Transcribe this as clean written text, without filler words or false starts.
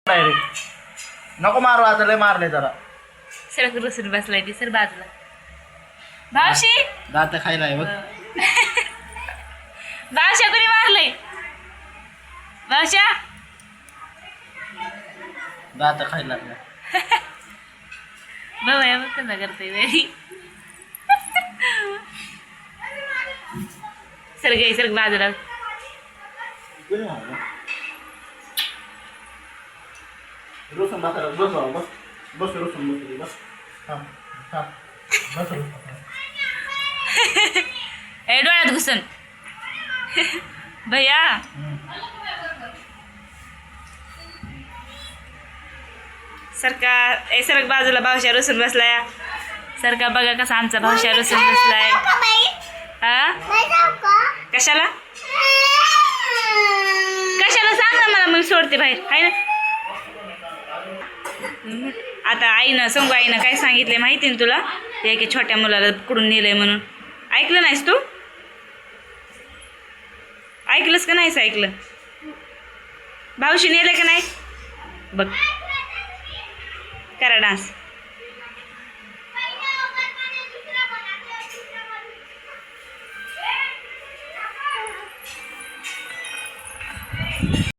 direct नको मारू आता लय मारले जरा सर रुसून बसलाय ती सर बाजूला भावशी दात खायला आहे बघ भावशा कोणी मारलंय भावशा दात खायला लागला बघूया बघ कसं करतोय वेळी सर गे सर बाजूला रोशन बस बस बस रोशन बस बस बस ए डोळ्यात घुसन भैया सरका ए सरक बाजूला भावशा रुसून बसलाय सरका बघा कसा आमचा भावशा रुसून बसलाय हा कशाला कशाला सांग ना मला मग सोडते बाहेर आहे ना आता आईनं सांगू आईनं काय सांगितले माहिती ना तुला एका छोट्या मुलाला कुठून नेलंय म्हणून ऐकलं नाहीस तू ऐकलंस का नाहीस ऐकलं भाऊशी नेलं का नाही बघ करा डान्स